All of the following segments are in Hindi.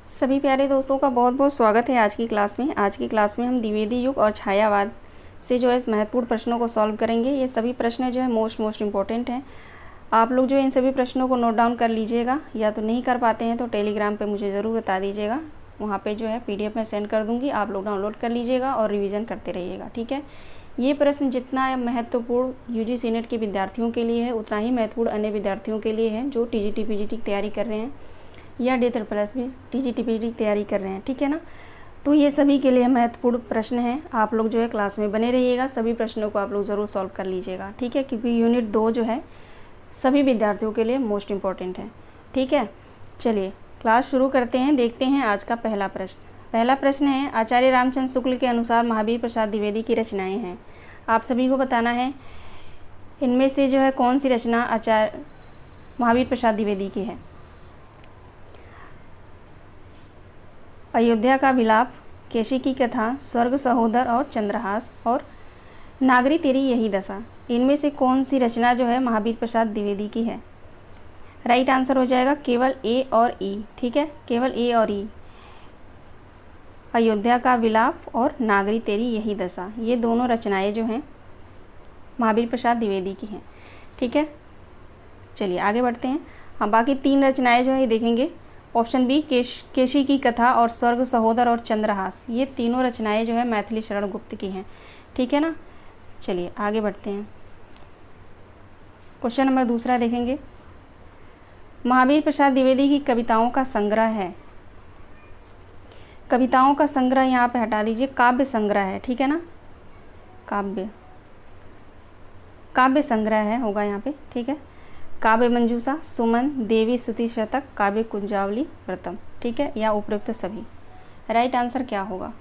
सभी प्यारे दोस्तों का बहुत बहुत स्वागत है आज की क्लास में। आज की क्लास में हम द्विवेदी युग और छायावाद से जो है महत्वपूर्ण प्रश्नों को सॉल्व करेंगे। ये सभी प्रश्न जो है मोस्ट इम्पोर्टेंट हैं। आप लोग जो इन सभी प्रश्नों को नोट डाउन कर लीजिएगा, या तो नहीं कर पाते हैं तो टेलीग्राम पे मुझे ज़रूर बता दीजिएगा। वहाँ पे जो है PDF में सेंड कर दूँगी, आप लोग डाउनलोड कर लीजिएगा और रिविज़न करते रहिएगा, ठीक है। ये प्रश्न जितना महत्वपूर्ण UGC नेट के विद्यार्थियों के लिए है, उतना ही महत्वपूर्ण अन्य विद्यार्थियों के लिए है जो TGT PGT की तैयारी कर रहे हैं या DSSS भी TGT PGT की तैयारी कर रहे हैं, ठीक है ना। तो ये सभी के लिए महत्वपूर्ण प्रश्न हैं। आप लोग जो है क्लास में बने रहिएगा, सभी प्रश्नों को आप लोग ज़रूर सॉल्व कर लीजिएगा, ठीक है, क्योंकि यूनिट 2 जो है सभी विद्यार्थियों के लिए मोस्ट इम्पॉर्टेंट है, ठीक है। चलिए क्लास शुरू करते हैं। देखते हैं आज का पहला प्रश्न। पहला प्रश्न है, आचार्य रामचंद्र शुक्ल के अनुसार महावीर प्रसाद द्विवेदी की रचनाएँ हैं। आप सभी को बताना है इनमें से जो है कौन सी रचना आचार्य महावीर प्रसाद द्विवेदी की है। अयोध्या का विलाप, केशी की कथा, स्वर्ग सहोदर और चंद्रहास और नागरी तेरी यही दशा, इनमें से कौन सी रचना जो है महावीर प्रसाद द्विवेदी की है। राइट आंसर हो जाएगा केवल ए और ई, ठीक है, केवल ए और ई। अयोध्या का विलाप और नागरी तेरी यही दशा, ये दोनों रचनाएं जो हैं महावीर प्रसाद द्विवेदी की हैं, ठीक है। चलिए आगे बढ़ते हैं। हाँ, बाकी 3 रचनाएं जो है ये देखेंगे। ऑप्शन बी केशी की कथा और स्वर्ग सहोदर और चंद्रहास, ये तीनों रचनाएं जो है मैथिली शरण गुप्त की हैं, ठीक है ना। चलिए आगे बढ़ते हैं। क्वेश्चन नंबर दूसरा देखेंगे। महावीर प्रसाद द्विवेदी की कविताओं का संग्रह है। कविताओं का संग्रह यहाँ पे हटा दीजिए, काव्य संग्रह है, ठीक है ना। काव्य संग्रह है होगा यहाँ पे, ठीक है। काव्य मंजूषा, सुमन, देवी स्तुति शतक, काव्य कुंजावली, व्रतम, ठीक है, या उपयुक्त सभी। राइट आंसर क्या होगा,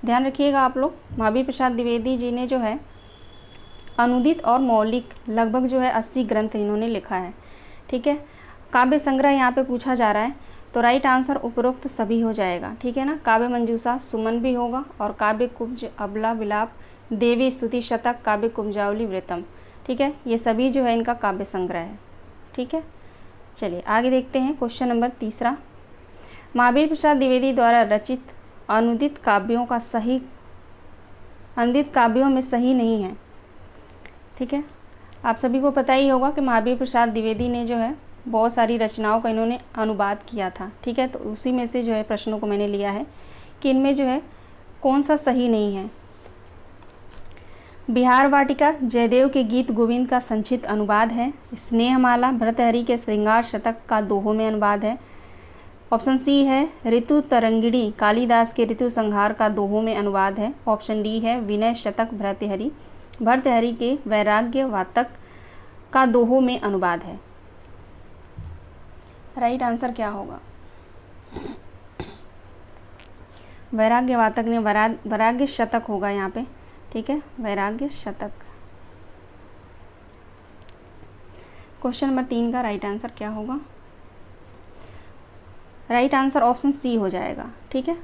ध्यान रखिएगा आप लोग। महावीर प्रसाद द्विवेदी जी ने जो है अनुदित और मौलिक लगभग जो है 80 ग्रंथ इन्होंने लिखा है, ठीक है। काव्य संग्रह यहाँ पे पूछा जा रहा है, तो राइट आंसर उपरोक्त सभी हो जाएगा, ठीक है ना। काव्य मंजूषा, सुमन भी होगा, और काव्य कुब्ज, अबला, विलाप, देवी स्तुति शतक, काव्य कुंजावली, व्रतम, ठीक है, ये सभी जो है इनका काव्य संग्रह है, ठीक है। चलिए आगे देखते हैं। क्वेश्चन नंबर तीसरा, महावीर प्रसाद द्विवेदी द्वारा रचित अनुदित काव्यों में सही नहीं है, ठीक है। आप सभी को पता ही होगा कि महावीर प्रसाद द्विवेदी ने जो है बहुत सारी रचनाओं का इन्होंने अनुवाद किया था, ठीक है। तो उसी में से जो है प्रश्नों को मैंने लिया है कि इनमें जो है कौन सा सही नहीं है। बिहार वाटिका जयदेव के गीत गोविंद का संक्षिप्त अनुवाद है। स्नेहमाला भर्तृहरि के श्रृंगार शतक का दोहों में अनुवाद है। ऑप्शन सी है ऋतु तरंगिणी कालिदास के ऋतु संहार का दोहों में अनुवाद है। ऑप्शन डी है विनय शतक भर्तृहरि के वैराग्य वातक का दोहों में अनुवाद है। राइट आंसर क्या होगा, वैराग्य वातक ने वैराग्य शतक होगा यहाँ पे, ठीक है, वैराग्य शतक। क्वेश्चन नंबर 3 का राइट आंसर क्या होगा, राइट आंसर ऑप्शन सी हो जाएगा, ठीक है,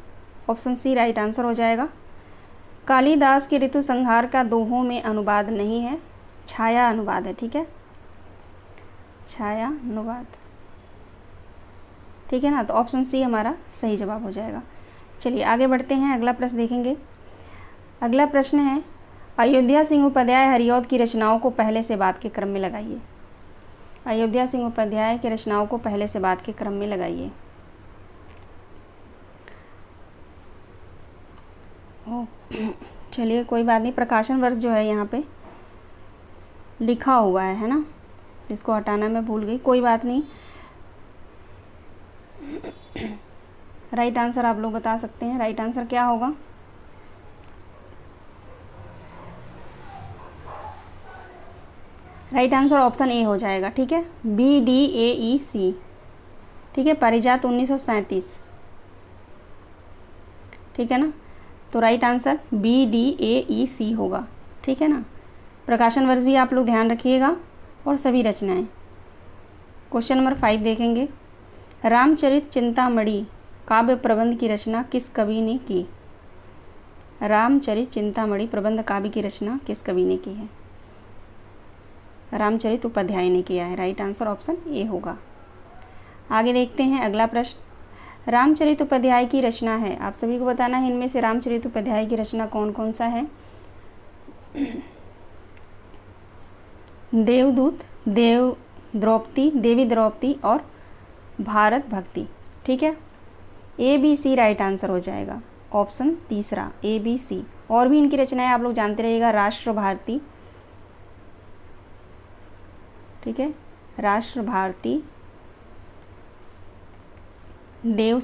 ऑप्शन सी राइट आंसर हो जाएगा। कालिदास के ऋतु संहार का दोहों में अनुवाद नहीं है, छाया अनुवाद है, ठीक है, छाया अनुवाद, ठीक है ना। तो ऑप्शन सी हमारा सही जवाब हो जाएगा। चलिए आगे बढ़ते हैं, अगला प्रश्न देखेंगे। अगला प्रश्न है, अयोध्या सिंह उपाध्याय हरिऔध की रचनाओं को पहले से बाद के क्रम में लगाइए। अयोध्या सिंह उपाध्याय की रचनाओं को पहले से बाद के क्रम में लगाइए। चलिए कोई बात नहीं, प्रकाशन वर्ष जो है यहाँ पे लिखा हुआ है ना, इसको हटाना मैं भूल गई, कोई बात नहीं। राइट आंसर आप लोग बता सकते हैं, राइट आंसर क्या होगा। राइट आंसर ऑप्शन ए हो जाएगा, ठीक है, BDAEC, ठीक है, पारिजात 1937, ठीक है ना। तो राइट आंसर BDAEC होगा, ठीक है ना। प्रकाशन वर्ष भी आप लोग ध्यान रखिएगा और सभी रचनाएं। क्वेश्चन नंबर 5 देखेंगे। रामचरित चिंतामणि काव्य प्रबंध की रचना किस कवि ने की। रामचरित चिंतामणि प्रबंध काव्य की रचना किस कवि ने की है। रामचरित उपाध्याय ने किया है। राइट आंसर ऑप्शन ए होगा। आगे देखते हैं अगला प्रश्न। रामचरितोपाध्याय की रचना है, आप सभी को बताना है इनमें से रामचरितोपाध्याय की रचना कौन कौन सा है। देवदूत, देवी द्रौपदी और भारत भक्ति। ठीक है, ABC राइट आंसर हो जाएगा, ऑप्शन तीसरा ABC। और भी इनकी रचनाएं आप लोग जानते रहिएगा, राष्ट्र भारती, ठीक है, राष्ट्र भारती, देव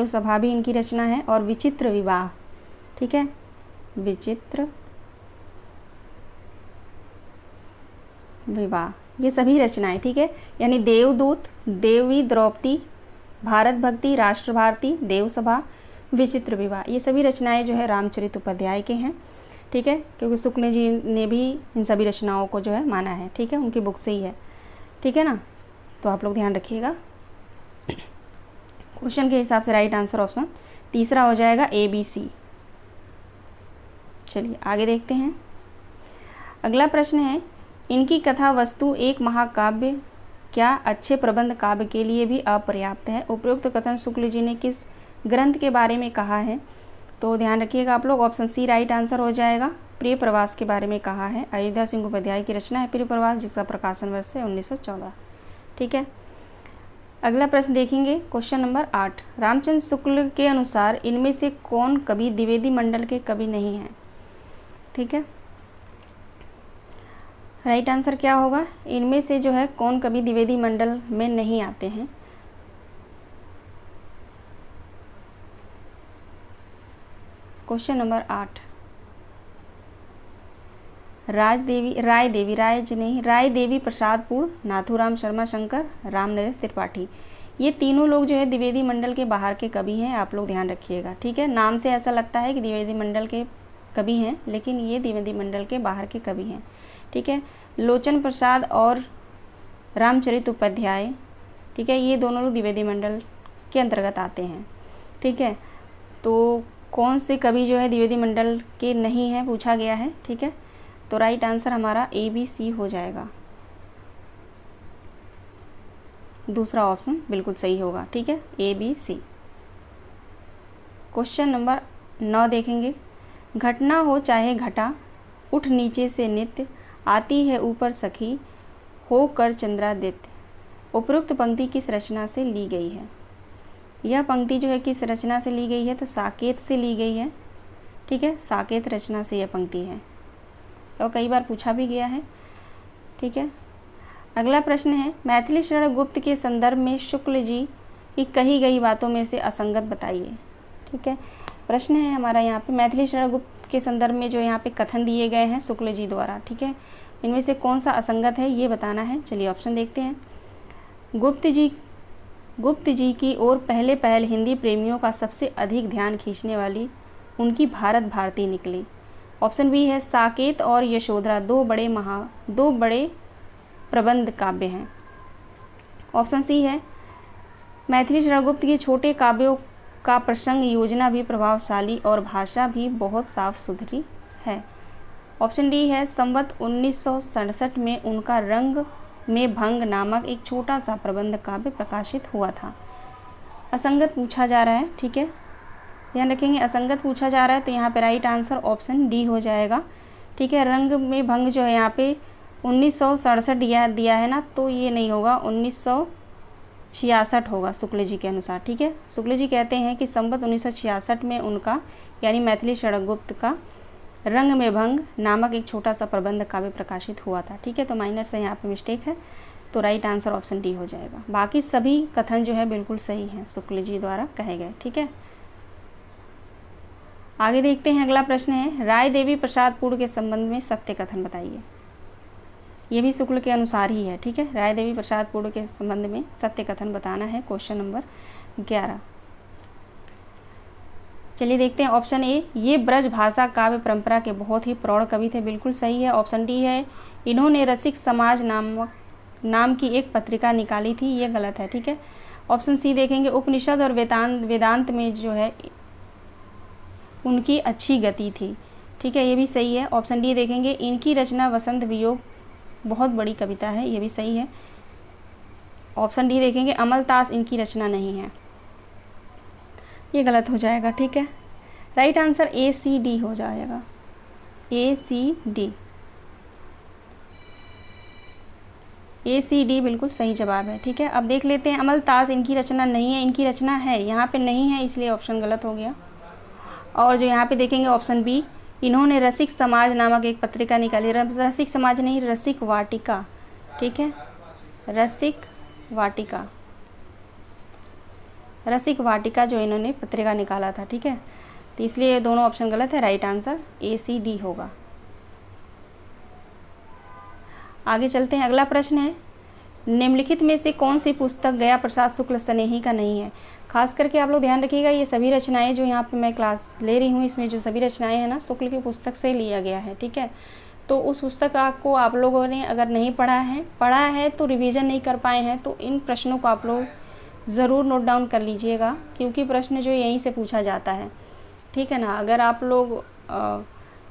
सभा भी इनकी रचना है, और विचित्र विवाह। ठीक है, विचित्र विवाह, ये सभी रचनाएं। ठीक है, यानी देवदूत, देवी द्रौपदी, भारत भक्ति, राष्ट्र भारती, देव सभा, विचित्र विवाह, ये सभी रचनाएं जो है रामचरितोपाध्याय के हैं। ठीक है, क्योंकि शुक्ल जी ने भी इन सभी रचनाओं को जो है माना है। ठीक है, उनकी बुक से ही है। ठीक है ना, तो आप लोग ध्यान रखिएगा। क्वेश्चन के हिसाब से राइट आंसर ऑप्शन तीसरा हो जाएगा ABC। चलिए आगे देखते हैं। अगला प्रश्न है, इनकी कथा वस्तु एक महाकाव्य क्या अच्छे प्रबंध काव्य के लिए भी अपर्याप्त है? उपयुक्त कथन शुक्ल जी ने किस ग्रंथ के बारे में कहा है? तो ध्यान रखिएगा आप लोग, ऑप्शन C राइट आंसर हो जाएगा। प्रिय प्रवास के बारे में कहा है। अयोध्या सिंह उपाध्याय की रचना है प्रिय प्रवास, जिसका प्रकाशन वर्ष है 1914। ठीक है, अगला प्रश्न देखेंगे, क्वेश्चन नंबर 8। रामचंद्र शुक्ल के अनुसार इनमें से कौन कवि द्विवेदी मंडल के कवि नहीं हैं? ठीक है, राइट आंसर क्या होगा? इनमें से जो है कौन कवि द्विवेदी मंडल में नहीं आते हैं? Question number 8। राय देवी प्रसादपुर, नाथूराम शर्मा शंकर, राम नरेश त्रिपाठी, ये तीनों लोग जो है द्विवेदी मंडल के बाहर के कवि हैं। आप लोग ध्यान रखिएगा। ठीक है, नाम से ऐसा लगता है कि द्विवेदी मंडल के कवि हैं, लेकिन ये द्विवेदी मंडल के बाहर के कवि हैं। ठीक है, लोचन प्रसाद और रामचरितोपाध्याय, ठीक है, ये दोनों लोग द्विवेदी मंडल के अंतर्गत आते हैं। ठीक है, तो कौन से कवि जो है द्विवेदी मंडल के नहीं हैं पूछा गया है। ठीक है, तो राइट आंसर हमारा ABC हो जाएगा, दूसरा ऑप्शन बिल्कुल सही होगा। ठीक है, ABC। क्वेश्चन नंबर 9 देखेंगे। घटना हो चाहे घटा, उठ नीचे से नित्य, आती है ऊपर सखी, हो कर चंद्रादित्य, उपरोक्त पंक्ति किस रचना से ली गई है? यह पंक्ति जो है किस रचना से ली गई है? तो साकेत से ली गई है। ठीक है, साकेत रचना से यह पंक्ति है, और कई बार पूछा भी गया है। ठीक है, अगला प्रश्न है, मैथिली शरण गुप्त के संदर्भ में शुक्ल जी की कही गई बातों में से असंगत बताइए। ठीक है, प्रश्न है हमारा यहाँ पे, मैथिली शरण गुप्त के संदर्भ में जो यहाँ पे कथन दिए गए हैं शुक्ल जी द्वारा, ठीक है, इनमें से कौन सा असंगत है ये बताना है। चलिए ऑप्शन देखते हैं। गुप्त जी की ओर पहल हिंदी प्रेमियों का सबसे अधिक ध्यान खींचने वाली उनकी भारत भारती निकली। ऑप्शन बी है, साकेत और यशोधरा दो बड़े प्रबंध काव्य हैं। ऑप्शन सी है, मैथिली शरण गुप्त के छोटे काव्यों का प्रसंग योजना भी प्रभावशाली और भाषा भी बहुत साफ सुथरी है। ऑप्शन डी है, संवत 1967 में उनका रंग में भंग नामक एक छोटा सा प्रबंध काव्य प्रकाशित हुआ था। असंगत पूछा जा रहा है। ठीक है, ध्यान रखेंगे, असंगत पूछा जा रहा है, तो यहाँ पे राइट आंसर ऑप्शन डी हो जाएगा। ठीक है, रंग में भंग जो है यहाँ पे 1967 दिया है ना, तो ये नहीं होगा, 1966 होगा शुक्ल जी के अनुसार। ठीक है, शुक्ल जी कहते हैं कि संवत 1966 में उनका यानी मैथिली शरण गुप्त का रंग में भंग नामक एक छोटा सा प्रबंध काव्य प्रकाशित हुआ था। ठीक है, तो माइनर से यहाँ पे मिस्टेक है, तो राइट आंसर ऑप्शन डी हो जाएगा। बाकी सभी कथन जो है बिल्कुल सही हैं, शुक्ल जी द्वारा कहे गए। ठीक है, आगे देखते हैं। अगला प्रश्न है, राय देवी प्रसादपुर के संबंध में सत्य कथन बताइए। ये भी शुक्ल के अनुसार ही है। ठीक है, राय देवी प्रसादपुर के संबंध में सत्य कथन बताना है। Question number 11। चलिए देखते हैं। ऑप्शन ए, ये ब्रज भाषा काव्य परंपरा के बहुत ही प्रौढ़ कवि थे, बिल्कुल सही है। ऑप्शन डी है, इन्होंने रसिक समाज नाम की एक पत्रिका निकाली थी, ये गलत है। ठीक है, ऑप्शन सी देखेंगे, उपनिषद और वेदांत में जो है उनकी अच्छी गति थी। ठीक है, ये भी सही है। ऑप्शन डी देखेंगे, इनकी रचना वसंत वियोग बहुत बड़ी कविता है, ये भी सही है। ऑप्शन डी देखेंगे, अमलतास इनकी रचना नहीं है, ये गलत हो जाएगा। ठीक है, right answer A C D हो जाएगा, ए सी डी, ए सी डी बिल्कुल सही जवाब है। ठीक है, अब देख लेते हैं, अमलतास इनकी रचना नहीं है, इनकी रचना है, यहाँ पे नहीं है इसलिए ऑप्शन गलत हो गया। और जो यहाँ पे देखेंगे ऑप्शन बी, इन्होंने रसिक समाज नामक एक पत्रिका निकाली, रसिक समाज नहीं, रसिक वाटिका। ठीक है, रसिक वाटिका, रसिक वाटिका जो इन्होंने पत्रिका निकाला था। ठीक है, तो इसलिए ये दोनों ऑप्शन गलत है, right answer A C D होगा। आगे चलते हैं, अगला प्रश्न है, निम्नलिखित में से कौन सी पुस्तक गया प्रसाद शुक्ल स्नेही का नहीं है। खास करके आप लोग ध्यान रखिएगा, ये सभी रचनाएं जो यहाँ पे मैं क्लास ले रही हूँ, इसमें जो सभी रचनाएं हैं ना, शुक्ल की पुस्तक से लिया गया है। ठीक है, तो उस पुस्तक को आप लोगों ने अगर नहीं पढ़ा है तो रिवीजन नहीं कर पाए हैं, तो इन प्रश्नों को आप लोग ज़रूर नोट डाउन कर लीजिएगा, क्योंकि प्रश्न जो यहीं से पूछा जाता है। ठीक है ना, अगर आप लोग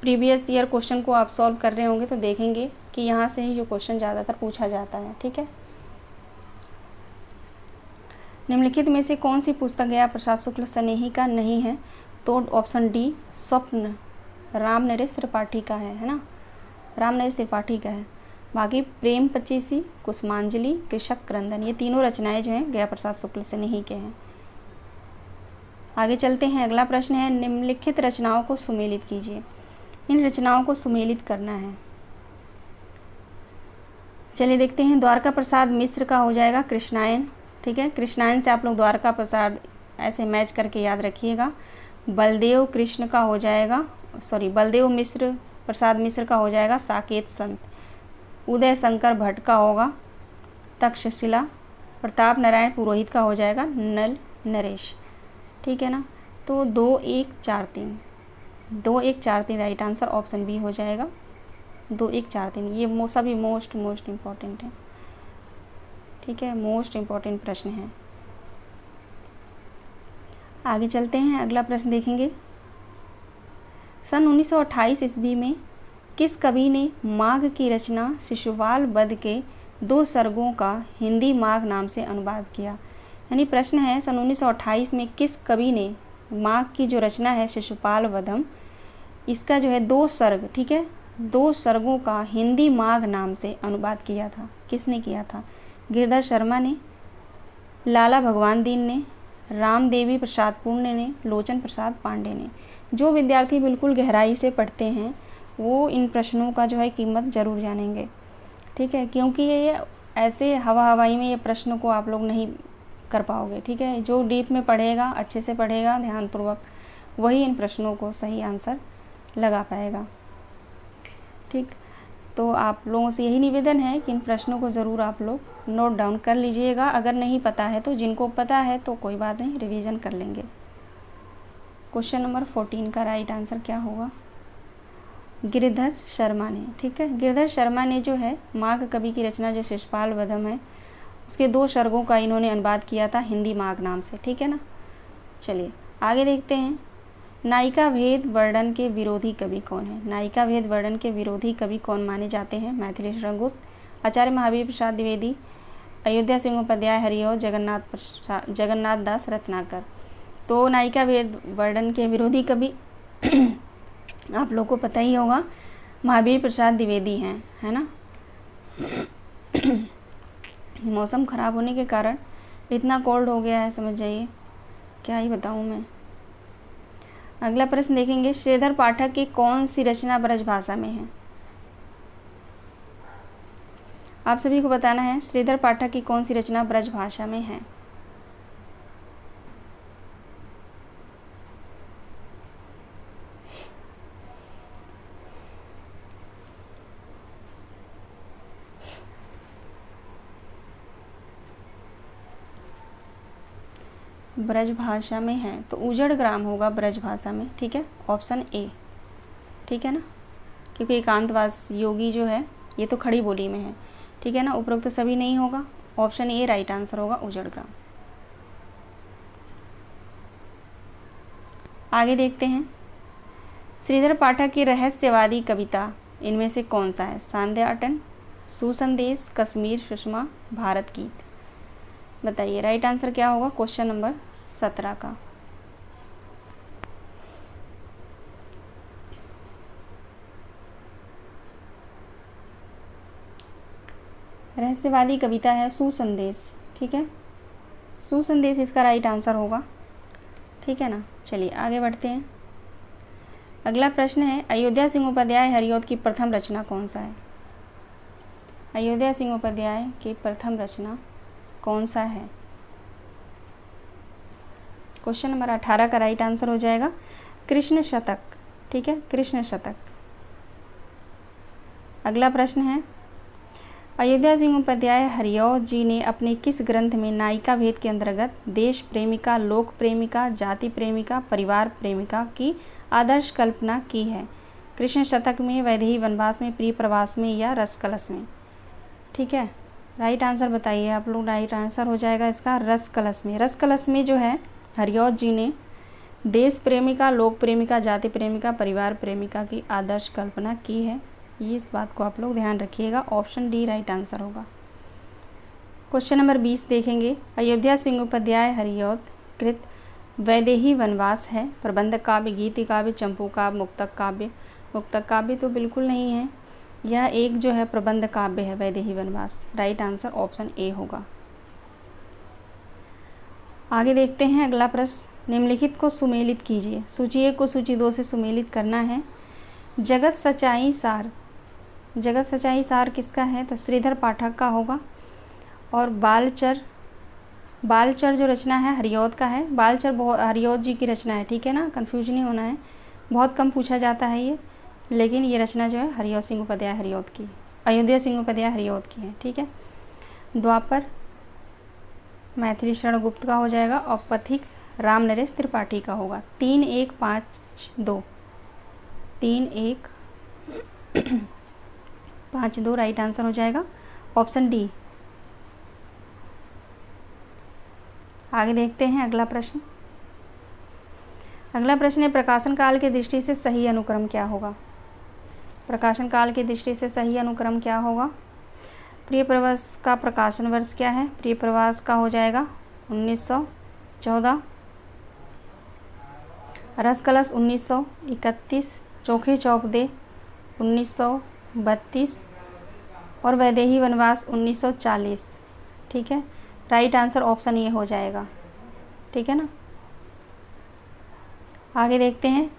प्रीवियस ईयर क्वेश्चन को आप सॉल्व कर रहे होंगे तो देखेंगे कि यहाँ से ही जो क्वेश्चन ज़्यादातर पूछा जाता है। ठीक है, निम्नलिखित में से कौन सी पुस्तक गया प्रसाद शुक्ल स्नेही का नहीं है, तो ऑप्शन डी स्वप्न राम नरेश त्रिपाठी का है ना, राम नरेश त्रिपाठी का है। बाकी प्रेम पचीसी, कुसुमांजलि, कृषक क्रंदन, ये तीनों रचनाएं जो हैं गया प्रसाद शुक्ल स्नेही के हैं। आगे चलते हैं, अगला प्रश्न है, निम्नलिखित रचनाओं को सुमेलित कीजिए। इन रचनाओं को सुमेलित करना है। चलिए देखते हैं, द्वारका प्रसाद मिश्र का हो जाएगा कृष्णायन। ठीक है, कृष्णायन से आप लोग द्वारका प्रसाद ऐसे मैच करके याद रखिएगा। बलदेव कृष्ण का हो जाएगा, बलदेव मिश्र प्रसाद मिश्र का हो जाएगा साकेत संत। उदय शंकर भट्ट का होगा तक्षशिला। प्रताप नारायण पुरोहित का हो जाएगा नल नरेश। ठीक है ना, तो 2 1 4 3, 2 1 4 3 राइट आंसर ऑप्शन बी हो जाएगा, 2 1 4 3। ये सभी मोस्ट इम्पॉर्टेंट है। ठीक है, मोस्ट इम्पॉर्टेंट प्रश्न है। आगे चलते हैं, अगला प्रश्न देखेंगे, सन 1928 ईस्वी में किस कवि ने माघ की रचना शिशुपाल वध के 2 सर्गों का हिंदी माघ नाम से अनुवाद किया। यानी प्रश्न है, सन 1928 में किस कवि ने माघ की जो रचना है शिशुपाल वधम, इसका जो है 2 सर्ग, ठीक है, 2 सर्गों का हिंदी माघ नाम से अनुवाद किया था। किसने किया था? गिरधर शर्मा ने, लाला भगवान दीन ने, रामदेवी प्रसाद पूर्ण ने, लोचन प्रसाद पांडे ने। जो विद्यार्थी बिल्कुल गहराई से पढ़ते हैं वो इन प्रश्नों का जो है कीमत ज़रूर जानेंगे। ठीक है, क्योंकि ये ऐसे हवाई में ये प्रश्न को आप लोग नहीं कर पाओगे। ठीक है, जो डीप में पढ़ेगा, अच्छे से पढ़ेगा ध्यानपूर्वक, वही इन प्रश्नों को सही आंसर लगा पाएगा। ठीक, तो आप लोगों से यही निवेदन है कि इन प्रश्नों को ज़रूर आप लोग नोट डाउन कर लीजिएगा। अगर नहीं पता है तो जिनको पता है तो कोई बात नहीं, रिवीजन कर लेंगे। क्वेश्चन नंबर 14 का राइट आंसर क्या होगा? गिरधर शर्मा ने। ठीक है, गिरधर शर्मा ने जो है माघ कवि की रचना जो शिशुपाल वधम है उसके 2 सर्गों का इन्होंने अनुवाद किया था हिंदी माघ नाम से। ठीक है ना, चलिए आगे देखते हैं। नायिका भेद वर्णन के विरोधी कवि कौन है? नायिका भेद वर्णन के विरोधी कवि कौन माने जाते हैं? मैथिली रंगगुप्त, आचार्य महावीर प्रसाद द्विवेदी, अयोध्या सिंह उपाध्याय, हरिओ, जगन्नाथ दास रत्नाकर। तो नायिका भेद वर्णन के विरोधी कवि आप लोग को पता ही होगा, महावीर प्रसाद द्विवेदी हैं, है ना। मौसम ख़राब होने के कारण इतना कोल्ड हो गया है, समझ जाइए, क्या ही बताऊँ मैं। अगला प्रश्न देखेंगे, श्रीधर पाठक की कौन सी रचना ब्रज भाषा में है? आप सभी को बताना है श्रीधर पाठक की कौन सी रचना ब्रज भाषा में है। ब्रज भाषा में है तो उजड़ ग्राम होगा ब्रज भाषा में। ठीक है, ऑप्शन ए। ठीक है ना, क्योंकि एकांतवास योगी जो है ये तो खड़ी बोली में है। ठीक है ना, उपरोक्त तो सभी नहीं होगा, ऑप्शन ए राइट आंसर होगा, उजड़ ग्राम। आगे देखते हैं, श्रीधर पाठक की रहस्यवादी कविता इनमें से कौन सा है? सांध्याटन, सुसंदेश, कश्मीर सुषमा, भारत गीत। बताइए राइट आंसर क्या होगा क्वेश्चन नंबर 17 का। रहस्यवादी कविता है सुसंदेश, ठीक है, सुसंदेश इसका राइट आंसर होगा, ठीक है ना। चलिए आगे बढ़ते हैं। अगला प्रश्न है अयोध्या सिंहोपाध्याय हरिऔध की प्रथम रचना कौन सा है। अयोध्या सिंहोपाध्याय की प्रथम रचना कौन सा है। क्वेश्चन नंबर 18 का राइट आंसर हो जाएगा कृष्ण शतक, ठीक है, कृष्ण शतक। अगला प्रश्न है अयोध्या सिंहोपाध्याय हरिऔध जी ने अपने किस ग्रंथ में नायिका भेद के अंतर्गत देश प्रेमिका, लोक प्रेमिका, जाति प्रेमिका, परिवार प्रेमिका की आदर्श कल्पना की है। कृष्ण शतक में, वैदेही वनवास में, प्रिय प्रवास में या रस कलश में, ठीक है। राइट आंसर बताइए आप लोग। राइट आंसर हो जाएगा इसका रस कलश में। रस कलश में जो है हरिऔध जी ने देश प्रेमिका, लोक प्रेमिका, जाति प्रेमिका, परिवार प्रेमिका की आदर्श कल्पना की है। ये इस बात को आप लोग ध्यान रखिएगा। ऑप्शन डी राइट आंसर होगा। क्वेश्चन नंबर 20 देखेंगे। अयोध्या सिंहोपाध्याय हरिऔध कृत वैदेही वनवास है प्रबंध काव्य, गीति काव्य, चंपू काव्य, मुक्तक काव्य। मुक्तक काव्य तो बिल्कुल नहीं है, यह एक जो है प्रबंध काव्य है वैदेही वनवास। राइट आंसर ऑप्शन ए होगा। आगे देखते हैं अगला प्रश्न। निम्नलिखित को सुमेलित कीजिए। सूची 1 को सूची 2 से सुमेलित करना है। जगत सच्चाई सार, जगत सच्चाई सार किसका है तो श्रीधर पाठक का होगा। और बालचर, बालचर जो रचना है हरिऔध का है। बालचर हरिऔध जी की रचना है, ठीक है ना, कंफ्यूज नहीं होना है, बहुत कम पूछा जाता है ये, लेकिन ये रचना जो है हरिऔध सिंहोपाध्याय हरिऔध की, अयोध्या सिंहोपाध्याय हरिऔध की है, ठीक है। द्वापर मैथिली शरण गुप्त का हो जाएगा और पथिक राम नरेश त्रिपाठी का होगा। 3-1-5-2, 3-1-5-2 राइट आंसर हो जाएगा ऑप्शन डी। आगे देखते हैं अगला प्रश्न। अगला प्रश्न है प्रकाशन काल की दृष्टि से सही अनुक्रम क्या होगा। प्रकाशन काल की दृष्टि से सही अनुक्रम क्या होगा। प्रिय प्रवास का प्रकाशन वर्ष क्या है। प्रिय प्रवास का हो जाएगा 1914, रस कलश 1931, चोखे चौपदे 1932 और वैदेही वनवास 1940, ठीक है। राइट आंसर ऑप्शन ये हो जाएगा, ठीक है ना। आगे देखते हैं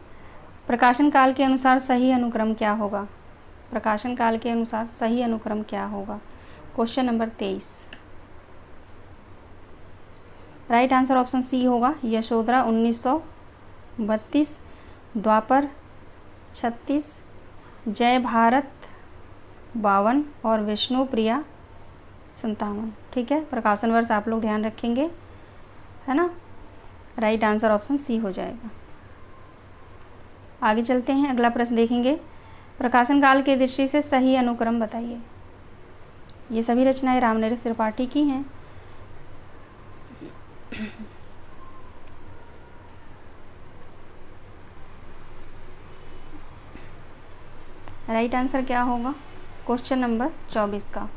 प्रकाशन काल के अनुसार सही अनुक्रम क्या होगा। प्रकाशन काल के अनुसार सही अनुक्रम क्या होगा। Question number 23 right answer option C होगा। यशोधरा 1932, द्वापर 36, जय भारत 52 और विष्णु प्रिया 57, ठीक है। प्रकाशन वर्ष आप लोग ध्यान रखेंगे, है ना। राइट आंसर ऑप्शन सी हो जाएगा। आगे चलते हैं अगला प्रश्न देखेंगे। प्रकाशन काल की दृष्टि से सही अनुक्रम बताइए। ये सभी रचनाएं राम नरेश त्रिपाठी की हैं। राइट आंसर क्या होगा क्वेश्चन नंबर 24 का।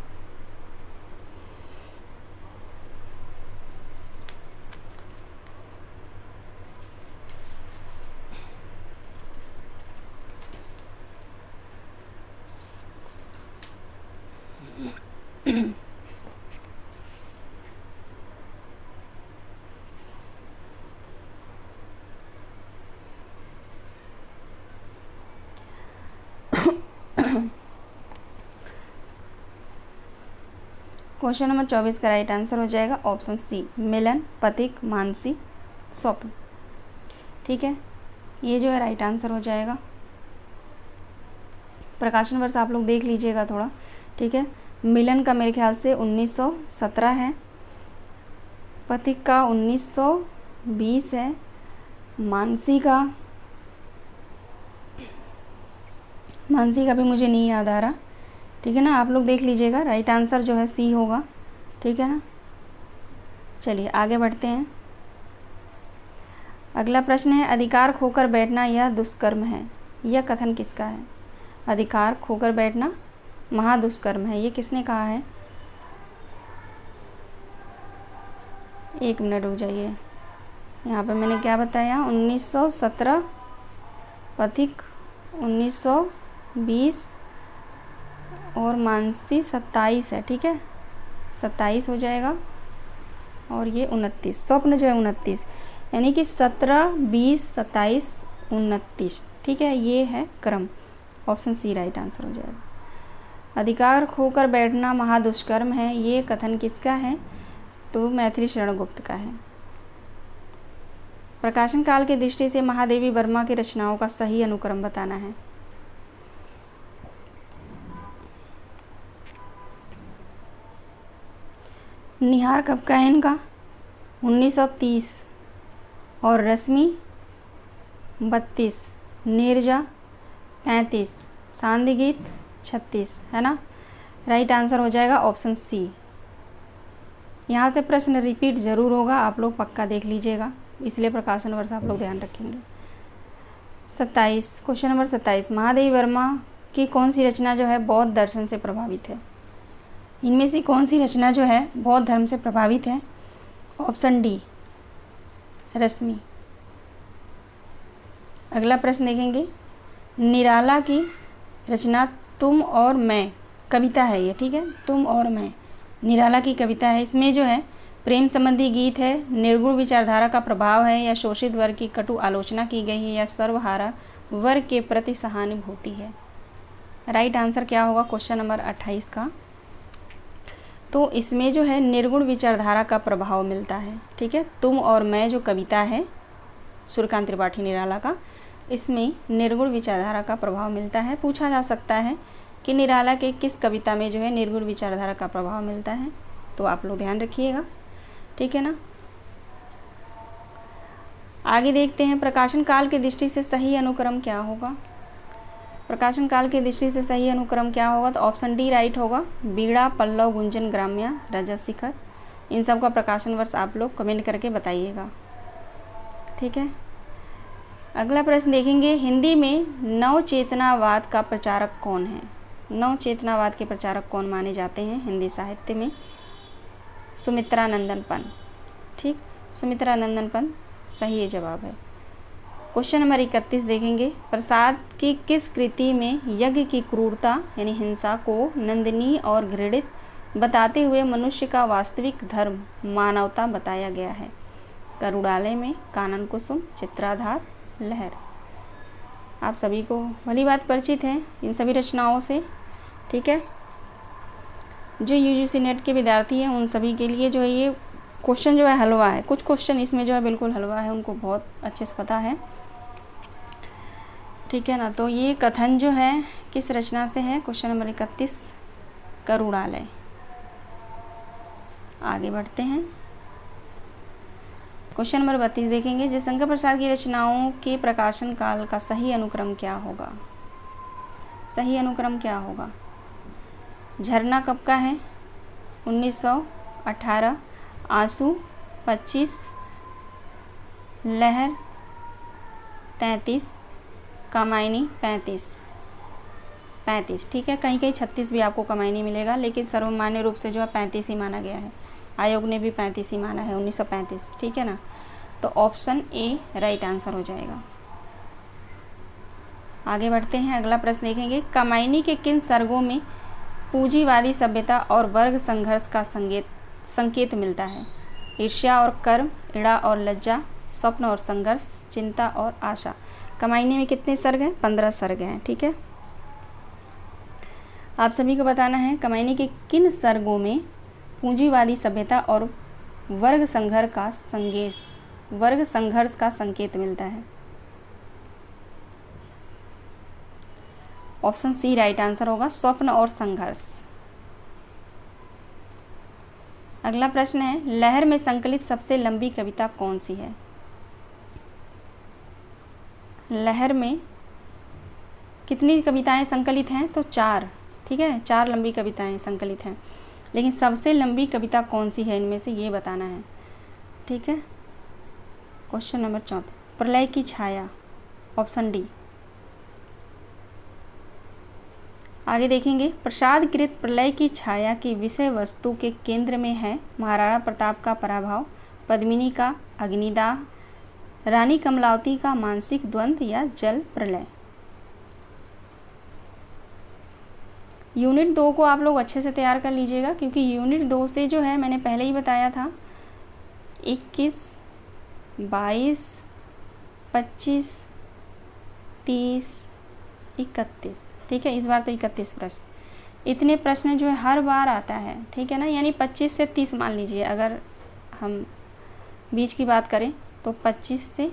क्वेश्चन नंबर 24 का राइट आंसर हो जाएगा ऑप्शन सी, मिलन, पथिक, मानसी, स्वप्न, ठीक है। ये जो है राइट आंसर हो जाएगा। प्रकाशन वर्ष आप लोग देख लीजिएगा थोड़ा, ठीक है। मिलन का मेरे ख्याल से 1917 है, पथिक का 1920 है, मानसी का भी मुझे नहीं याद आ रहा, ठीक है ना। आप लोग देख लीजिएगा। राइट आंसर जो है सी होगा, ठीक है ना। चलिए आगे बढ़ते हैं। अगला प्रश्न है अधिकार खोकर बैठना यह दुष्कर्म है। यह कथन किसका है। अधिकार खोकर बैठना महादुष्कर्म है, ये किसने कहा है। एक मिनट रुक जाइए, यहाँ पे मैंने क्या बताया, 1917 पथिक 1920 और मानसी 27 है, ठीक है, 27 हो जाएगा और ये 29, स्वप्न जो है 29, यानी कि 17, 20, 27, 29, ठीक है, ये है क्रम। ऑप्शन सी राइट आंसर हो जाएगा। अधिकार खोकर बैठना महादुष्कर्म है, ये कथन किसका है, तो मैथिली शरण गुप्त का है। प्रकाशन काल की दृष्टि से महादेवी वर्मा की रचनाओं का सही अनुक्रम बताना है। निहार कब का है इनका, 1930 और रश्मि 32, नीरजा 35, सांध्य गीत 36, है ना। राइट आंसर हो जाएगा ऑप्शन सी। यहाँ से प्रश्न रिपीट ज़रूर होगा, आप लोग पक्का देख लीजिएगा, इसलिए प्रकाशन वर्ष आप लोग ध्यान रखेंगे। 27, क्वेश्चन नंबर 27, महादेवी वर्मा की कौन सी रचना जो है बौद्ध दर्शन से प्रभावित है। इनमें से कौन सी रचना जो है बौद्ध धर्म से प्रभावित है। ऑप्शन डी रश्मि। अगला प्रश्न देखेंगे, निराला की रचना तुम और मैं कविता है ये, ठीक है, तुम और मैं निराला की कविता है। इसमें जो है प्रेम संबंधी गीत है, निर्गुण विचारधारा का प्रभाव है, या शोषित वर्ग की कटु आलोचना की गई है, या सर्वहारा वर्ग के प्रति सहानुभूति है। राइट आंसर क्या होगा क्वेश्चन नंबर 28 का, तो इसमें जो है निर्गुण विचारधारा का प्रभाव मिलता है, ठीक है। तुम और मैं जो कविता है सूर्यकांत त्रिपाठी निराला का, इसमें निर्गुण विचारधारा का प्रभाव मिलता है। पूछा जा सकता है कि निराला के किस कविता में जो है निर्गुण विचारधारा का प्रभाव मिलता है, तो आप लोग ध्यान रखिएगा, ठीक है ना। आगे देखते हैं, प्रकाशन काल की दृष्टि से सही अनुक्रम क्या होगा। प्रकाशन काल की दृष्टि से सही अनुक्रम क्या होगा, तो ऑप्शन डी राइट होगा, बीड़ा, पल्लव, गुंजन, ग्राम्या, रजत शिखर। इन सब का प्रकाशन वर्ष आप लोग कमेंट करके बताइएगा, ठीक है। अगला प्रश्न देखेंगे, हिंदी में नवचेतनावाद का प्रचारक कौन है। नवचेतनावाद के प्रचारक कौन माने जाते हैं हिंदी साहित्य में। सुमित्रानंदन पंत, ठीक, सुमित्रानंदन पंत सही जवाब है। क्वेश्चन नंबर 31 देखेंगे, प्रसाद की किस कृति में यज्ञ की क्रूरता यानी हिंसा को नंदनीय और घृणित बताते हुए मनुष्य का वास्तविक धर्म मानवता बताया गया है। करुणालय में, कानन कुसुम, चित्राधार, लहर। आप सभी को भली बात परिचित है इन सभी रचनाओं से, ठीक है। जो यूजीसी नेट के विद्यार्थी हैं उन सभी के लिए जो है ये क्वेश्चन जो है हलवा है, कुछ क्वेश्चन इसमें जो है बिल्कुल हलवा है, उनको बहुत अच्छे से पता है, ठीक है ना। तो ये कथन जो है किस रचना से है, क्वेश्चन नंबर 31 करुणालय। आगे बढ़ते हैं, क्वेश्चन नंबर 32 देखेंगे, जयशंकर प्रसाद की रचनाओं के प्रकाशन काल का सही अनुक्रम क्या होगा। सही अनुक्रम क्या होगा। झरना कब का है, 1918, आंसू 25, लहर 33, कामायनी 35, ठीक है। कहीं कहीं 36 भी आपको कामायनी मिलेगा, लेकिन सर्वमान्य रूप से जो है 35 ही माना गया है, आयोग ने भी 35 ही माना है, 1935, ठीक है ना। तो ऑप्शन ए राइट आंसर हो जाएगा। आगे बढ़ते हैं, अगला प्रश्न देखेंगे, कामायनी के किन सर्गों में पूंजीवादी सभ्यता और वर्ग संघर्ष का संकेत मिलता है। ईर्ष्या और कर्म, इड़ा और लज्जा, स्वप्न और संघर्ष, चिंता और आशा। कामायनी में कितने सर्ग हैं, 15 सर्ग हैं, ठीक है। आप सभी को बताना है कामायनी के किन सर्गों में पूंजीवादी सभ्यता और वर्ग संघर्ष का संकेत मिलता है। ऑप्शन सी राइट आंसर होगा, स्वप्न और संघर्ष। अगला प्रश्न है, लहर में संकलित सबसे लंबी कविता कौन सी है। लहर में कितनी कविताएं संकलित हैं, तो 4, ठीक है, 4 लंबी कविताएं संकलित हैं, लेकिन सबसे लंबी कविता कौन सी है इनमें से ये बताना है, ठीक है। क्वेश्चन नंबर 34, प्रलय की छाया, ऑप्शन डी। आगे देखेंगे, प्रसाद कृत प्रलय की छाया की विषय वस्तु के केंद्र में है महाराणा प्रताप का पराभव, पद्मिनी का अग्निदाह, रानी कमलावती का मानसिक द्वंद्व या जल प्रलय। यूनिट 2 को आप लोग अच्छे से तैयार कर लीजिएगा, क्योंकि यूनिट 2 से जो है मैंने पहले ही बताया था 21, 22, 25, 30, 31, ठीक है। इस बार तो 31 प्रश्न, इतने प्रश्न जो है हर बार आता है, ठीक है ना। यानी 25 से 30 मान लीजिए, अगर हम बीच की बात करें तो 25 से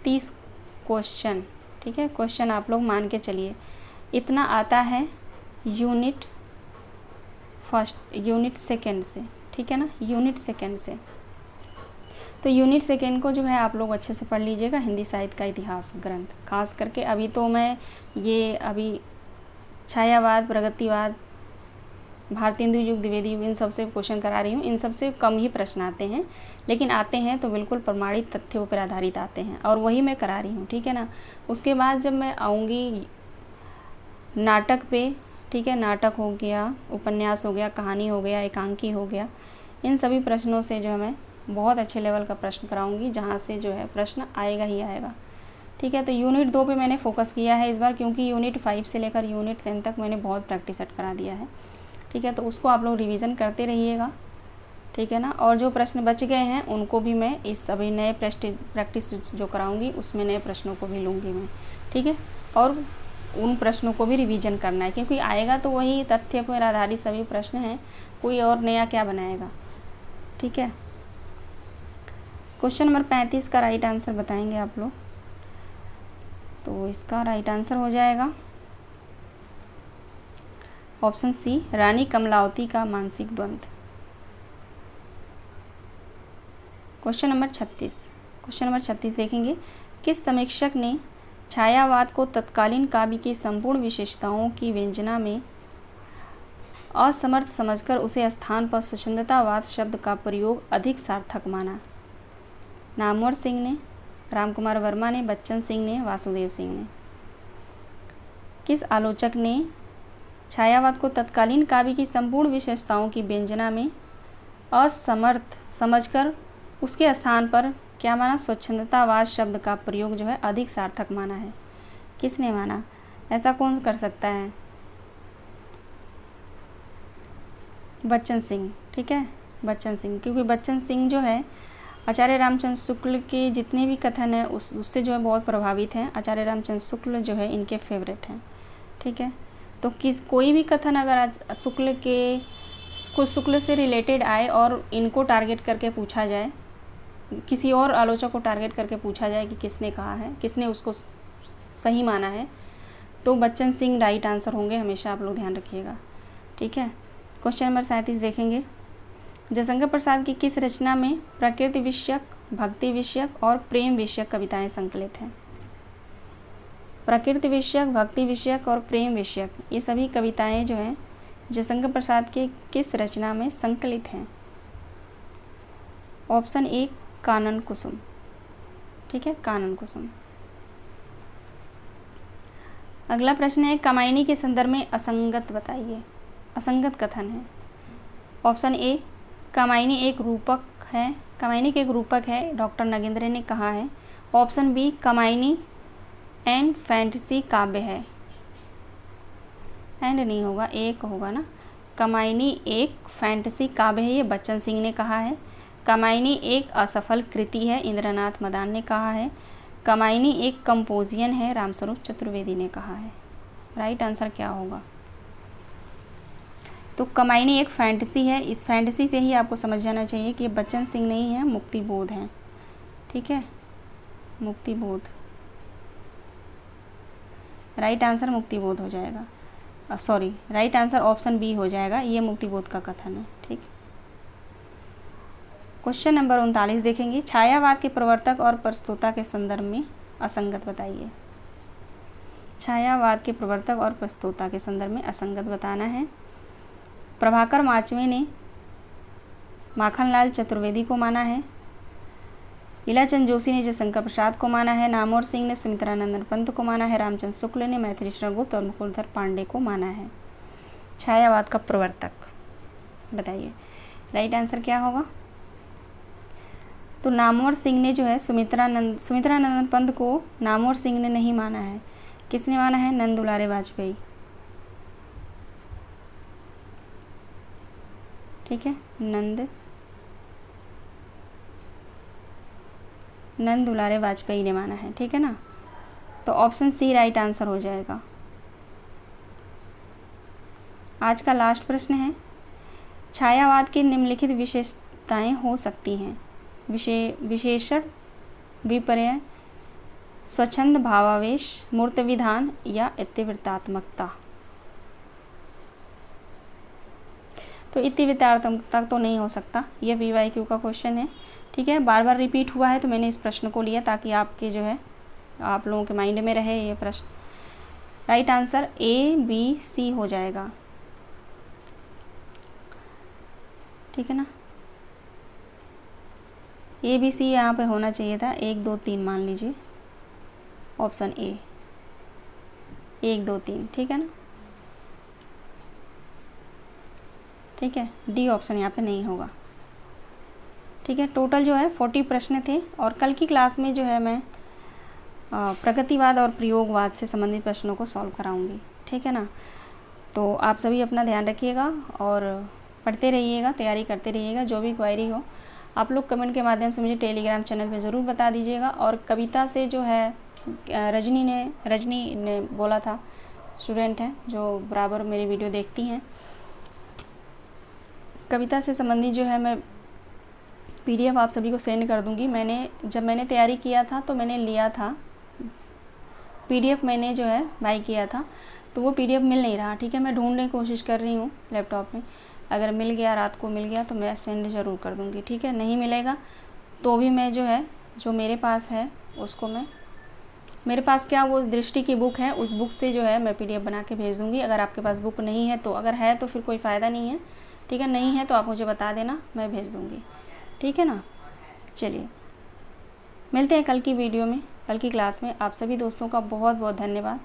30 क्वेश्चन, ठीक है, क्वेश्चन आप लोग मान के चलिए, इतना आता है यूनिट सेकेंड से, ठीक है ना, यूनिट सेकेंड से। तो यूनिट सेकेंड को जो है आप लोग अच्छे से पढ़ लीजिएगा, हिंदी साहित्य का इतिहास ग्रंथ खास करके। अभी तो मैं अभी छायावाद, प्रगतिवाद, भारतेंदु युग, द्विवेदी युग, इन सब से क्वेश्चन करा रही हूँ। इन सब से कम ही प्रश्न आते हैं, लेकिन आते हैं तो बिल्कुल प्रमाणित तथ्यों पर आधारित आते हैं, और वही मैं करा रही हूँ, ठीक है ना। उसके बाद जब मैं आऊँगी नाटक पे, ठीक है, नाटक हो गया, उपन्यास हो गया, कहानी हो गया, एकांकी हो गया, इन सभी प्रश्नों से जो है मैं बहुत अच्छे लेवल का प्रश्न कराऊंगी, जहाँ से जो है प्रश्न आएगा ही आएगा, ठीक है। तो यूनिट 2 पे मैंने फोकस किया है इस बार, क्योंकि यूनिट 5 से लेकर यूनिट 10 तक मैंने बहुत प्रैक्टिस सेट करा दिया है, ठीक है। तो उसको आप लोग रिवीजन करते रहिएगा, ठीक है ना। और जो प्रश्न बच गए हैं उनको भी मैं इस अभी नए प्रैक्टिस जो कराऊंगी उसमें नए प्रश्नों को भी लूँगी मैं, ठीक है। और उन प्रश्नों को भी रिवीजन करना है, क्योंकि आएगा तो वही तथ्य पर आधारित सभी प्रश्न हैं, कोई और नया क्या बनाएगा, ठीक है। क्वेश्चन नंबर 35 का राइट आंसर बताएंगे आप लोग। तो इसका राइट आंसर हो जाएगा ऑप्शन सी, रानी कमलावती का मानसिक द्वंद्व। क्वेश्चन नंबर 36 देखेंगे, किस समीक्षक ने छायावाद को तत्कालीन काव्य की संपूर्ण विशेषताओं की व्यंजना में असमर्थ समझकर उसे स्थान पर स्वच्छंदतावाद शब्द का प्रयोग अधिक सार्थक माना? नामवर सिंह ने, रामकुमार वर्मा ने, बच्चन सिंह ने, वासुदेव सिंह ने। किस आलोचक ने छायावाद को तत्कालीन काव्य की संपूर्ण विशेषताओं की व्यंजना में असमर्थ समझकर उसके स्थान पर क्या माना? स्वच्छंदतावाद शब्द का प्रयोग जो है अधिक सार्थक माना है। किसने माना? ऐसा कौन कर सकता है? बच्चन सिंह, ठीक है, बच्चन सिंह, क्योंकि बच्चन सिंह जो है आचार्य रामचंद्र शुक्ल के जितने भी कथन हैं उससे जो है बहुत प्रभावित हैं। आचार्य रामचंद्र शुक्ल जो है इनके फेवरेट हैं, ठीक है। तो कोई भी कथन अगर शुक्ल से रिलेटेड आए और इनको टारगेट करके पूछा जाए, किसी और आलोचक को टारगेट करके पूछा जाए कि किसने कहा है, किसने उसको सही माना है, तो बच्चन सिंह राइट आंसर होंगे, हमेशा आप लोग ध्यान रखिएगा, ठीक है। क्वेश्चन नंबर 37 देखेंगे, जयशंकर प्रसाद की किस रचना में प्रकृति विषयक, भक्ति विषयक और प्रेम विषयक कविताएं संकलित हैं? प्रकृति विषयक, भक्ति विषयक और प्रेम विषयक, ये सभी कविताएं जो हैं जयशंकर प्रसाद के किस रचना में संकलित हैं? ऑप्शन ए, कानन कुसुम, ठीक है, कानन कुसुम। अगला प्रश्न है, कामायनी के संदर्भ में असंगत बताइए, असंगत कथन है। ऑप्शन ए, कामायनी एक रूपक है, कामायनी के एक रूपक है, डॉक्टर नगेंद्र ने कहा है। Option B, Kamayani and fantasy काव्य है। एंड नहीं होगा, एक होगा ना। कामायनी एक फैंटेसी काव्य है, ये बच्चन सिंह ने कहा है। कामायनी एक असफल कृति है, इंद्रनाथ मदान ने कहा है। कामायनी एक कंपोजियन है, रामस्वरूप चतुर्वेदी ने कहा है। राइट आंसर क्या होगा? तो कामायनी एक फैंटेसी है, इस फैंटेसी से ही आपको समझ जाना चाहिए कि ये बच्चन सिंह नहीं है, मुक्तिबोध है, ठीक है, मुक्तिबोध। राइट आंसर मुक्तिबोध हो जाएगा, sorry, right answer option B हो जाएगा, ये मुक्तिबोध का कथन है, ठीक। क्वेश्चन नंबर 39 देखेंगे, छायावाद के प्रवर्तक और प्रस्तोता के संदर्भ में असंगत बताइए। छायावाद के प्रवर्तक और प्रस्तोता के संदर्भ में असंगत बताना है। प्रभाकर माचवे ने माखनलाल चतुर्वेदी को माना है। लीलाचंद जोशी ने जयशंकर प्रसाद को माना है। नामवर सिंह ने सुमित्रानंदन पंत को माना है। रामचंद्र शुक्ल ने मैथिली शरण गुप्त और मुकुलधर पांडे को माना है। छायावाद का प्रवर्तक बताइए, राइट आंसर क्या होगा? तो नामवर सिंह ने जो है सुमित्रा नंदन पंत को नामवर सिंह ने नहीं माना है, किसने माना है? नंद दुलारे वाजपेयी। ठीक है, नंद दुलारे वाजपेयी ने माना है। ठीक है ना, तो ऑप्शन सी राइट आंसर हो जाएगा। आज का लास्ट प्रश्न है, छायावाद की निम्नलिखित विशेषताएं हो सकती हैं? विशेषण, विपर्य, स्वच्छंद भावावेश, मूर्त विधान या इतिवृत्तात्मकता। तो इतिवृत्तात्मकता तो नहीं हो सकता, यह VYQ का क्वेश्चन है। ठीक है, बार बार रिपीट हुआ है तो मैंने इस प्रश्न को लिया ताकि आपके जो है आप लोगों के माइंड में रहे ये प्रश्न। राइट आंसर ABC हो जाएगा। ठीक है ना, ABC यहाँ पे होना चाहिए था, 1 2 3 मान लीजिए, ऑप्शन ए 1 2 3। ठीक है ना, ठीक है, डी ऑप्शन यहाँ पे नहीं होगा। ठीक है, टोटल जो है 40 प्रश्न थे और कल की क्लास में जो है मैं प्रगतिवाद और प्रयोगवाद से संबंधित प्रश्नों को सॉल्व कराऊंगी। ठीक है ना, तो आप सभी अपना ध्यान रखिएगा और पढ़ते रहिएगा, तैयारी करते रहिएगा। जो भी क्वेरी हो आप लोग कमेंट के माध्यम से मुझे टेलीग्राम चैनल पे ज़रूर बता दीजिएगा। और कविता से जो है रजनी ने बोला था, स्टूडेंट हैं जो बराबर मेरी वीडियो देखती हैं, कविता से संबंधित जो है मैं PDF आप सभी को सेंड कर दूंगी। जब मैंने तैयारी किया था तो मैंने लिया था PDF, मैंने जो है बाई किया था, तो वो PDF मिल नहीं रहा। ठीक है, मैं ढूंढने की कोशिश कर रही हूँ लैपटॉप में, अगर मिल गया, रात को मिल गया तो मैं सेंड ज़रूर कर दूँगी। ठीक है, नहीं मिलेगा तो भी मैं जो है जो मेरे पास है उसको मेरे पास क्या वो दृष्टि की बुक है, उस बुक से जो है मैं PDF बना के भेज दूँगी। अगर आपके पास बुक नहीं है तो, अगर है तो फिर कोई फ़ायदा नहीं है। ठीक है, नहीं है तो आप मुझे बता देना, मैं भेज दूँगी। ठीक है ना, चलिए मिलते हैं कल की वीडियो में, कल की क्लास में। आप सभी दोस्तों का बहुत बहुत धन्यवाद।